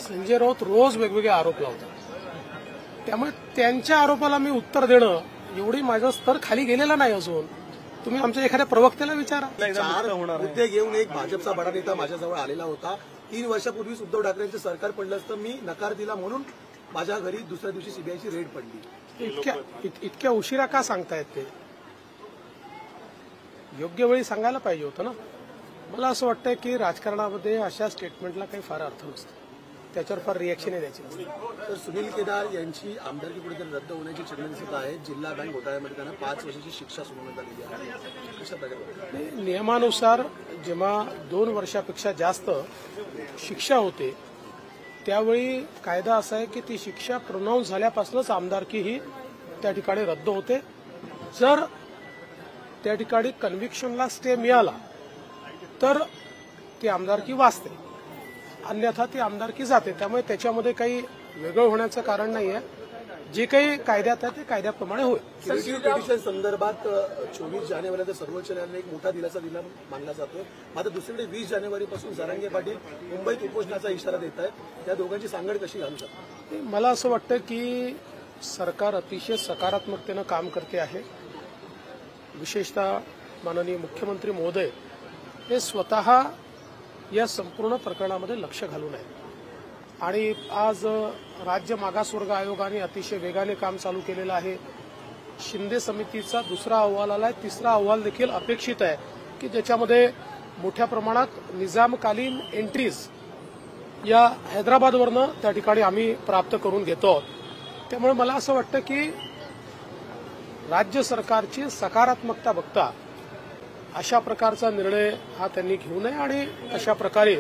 संजय राऊत रोज वेगवेगळे आरोप लावतात, त्यामुळे त्यांच्या आरोपाला मी उत्तर देणं एवढी माझा स्तर खाली गेलेला नाही अजून. तुम्ही आमच्या एखाद्या प्रवक्त्याला विचारा. 4 मुद्दे घेऊन एक भाजपचा बडा नेता माझ्याजवळ आलेला होता. 3 वर्षापूर्वीच उद्धव ठाकरेंचं सरकार पडलं असतं, मी नकार दिला म्हणून माझ्या घरी दुसऱ्या दिवशी सीबीआयची रेड पडली. इतक्या उशिरा का सांगतायत ते? योग्य वेळी सांगायला पाहिजे होतं ना. मला असं वाटतं की राजकारणामध्ये अशा स्टेटमेंटला काही फार अर्थ नसतो, त्याच्यावर फार रिएक्शन द्यायची नसते. तर सुनील केदार यांची आमदारकी कुठेतरी रद्द होण्याची चिन्ह दिसत आहे. जिल्हा बँक घोटाळ्यामध्ये त्यांना 5 वर्षाची शिक्षा सुनावण्यात आलेली आहे. कशा प्रकारे? नियमानुसार जेव्हा 2 वर्षापेक्षा जास्त शिक्षा होते त्यावेळी कायदा असा आहे की ती शिक्षा प्रोनाऊन्स झाल्यापासूनच आमदारकी ही त्या ठिकाणी रद्द होते. जर त्या ठिकाणी कन्व्हिक्शनला स्टे मिळाला तर ती आमदारकी वाचते, अन्यथा ती आमदारकी जाते. त्यामुळे त्याच्यामध्ये काही वेगळं होण्याचं कारण नाहीये. जे काही कायद्यात आहे ते कायद्याप्रमाणे होईल. पिटिशन संदर्भात 24 जानेवारीला सर्वोच्च न्यायालयाने एक मोठा दिलासा दिला मानला जातो. मात्र दुसरीकडे 20 जानेवारीपासून जरांगे पाटील मुंबईत उपोषणाचा इशारा देत आहेत. या दोघांची सांगड कशी घालू शकते? मला असं वाटतं की सरकार अतिशय सकारात्मकतेनं काम करते आहे. विशेषतः माननीय मुख्यमंत्री महोदय हे स्वतः या संपूर्ण प्रकरणामध्ये लक्ष घालून आहेत आणि आज राज्य मागासवर्ग आयोगाने अतिशय वेगाने काम चालू केलेलं आहे. शिंदे समितीचा 2रा अहवाल आलाय, 3रा अहवाल देखील अपेक्षित आहे की ज्याच्यामध्ये मोठ्या प्रमाणात निजामकालीन एंट्रीज या हैदराबादवरनं त्या ठिकाणी आम्ही प्राप्त करून घेतो आहोत. त्यामुळे मला असं वाटतं की राज्य सरकारची सकारात्मकता बघता अशा प्रकारचा निर्णय हा त्यांनी घेऊ नये आणि अशा प्रकारे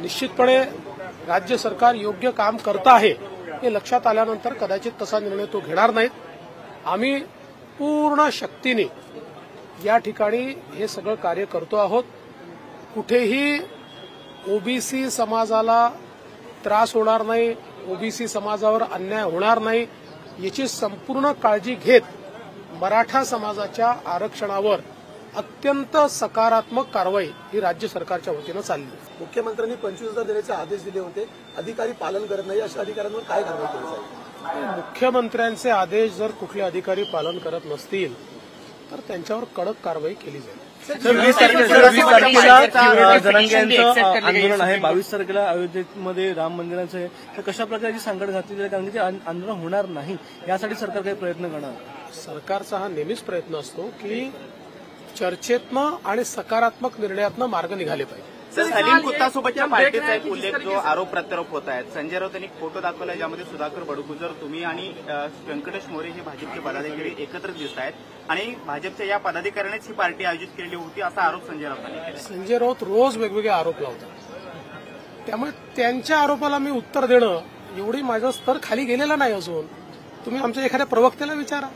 निश्चितपणे राज्य सरकार योग्य काम करत आहे हे लक्षात आल्यानंतर कदाचित तसा निर्णय तो घेणार नाहीत. आम्ही पूर्ण शक्तीने या ठिकाणी हे सगळं कार्य करतो आहोत. कुठेही ओबीसी समाजाला त्रास होणार नाही, ओबीसी समाजावर अन्याय होणार नाही याची संपूर्ण काळजी घेत मराठा समाजाच्या आरक्षणावर अत्यंत सकारात्मक कारवाई ही राज्य सरकारच्या वतीनं चालली. मुख्यमंत्र्यांनी 25,000 देण्याचे आदेश दिले होते, अधिकारी पालन करत नाही, अशा अधिकाऱ्यांवर काय कारवाई केली जाईल? मुख्यमंत्र्यांचे आदेश जर कुठले अधिकारी पालन करत नसतील तर त्यांच्यावर कडक कारवाई केली जाईल. 20 तारखेला जरांगे यांचं आंदोलन आहे, 22 तारखेला अयोध्येमध्ये राम मंदिराचं आहे. तर कशा प्रकारची सांगड घातली जाईल? कारण की ते आंदोलन होणार नाही यासाठी सरकार काही प्रयत्न करणार? सरकारचा हा नेहमीच प्रयत्न असतो की चर्चेतनं आणि सकारात्मक निर्णयातनं मार्ग निघाले पाहिजे. सलीम कुत्तासोबतच्या पार्टीचा एक उल्लेख जो आरोप प्रत्यारोप होत आहेत. संजय राऊत यांनी फोटो दाखवला ज्यामध्ये सुधाकर बडगुजर, तुम्ही आणि व्यंकटेश मोरे हे भाजपचे पदाधिकारी एकत्र दिसत आहेत आणि भाजपच्या या पदाधिकाऱ्यांनीच ही पार्टी आयोजित केली होती असा आरोप संजय राऊतांनी केला. संजय राऊत रोज वेगवेगळे आरोप लावतात, त्यामुळे त्यांच्या आरोपाला मी उत्तर देणं एवढी माझा स्तर खाली गेलेला नाही अजून. तुम्ही आमच्या एखाद्या प्रवक्त्याला विचारा.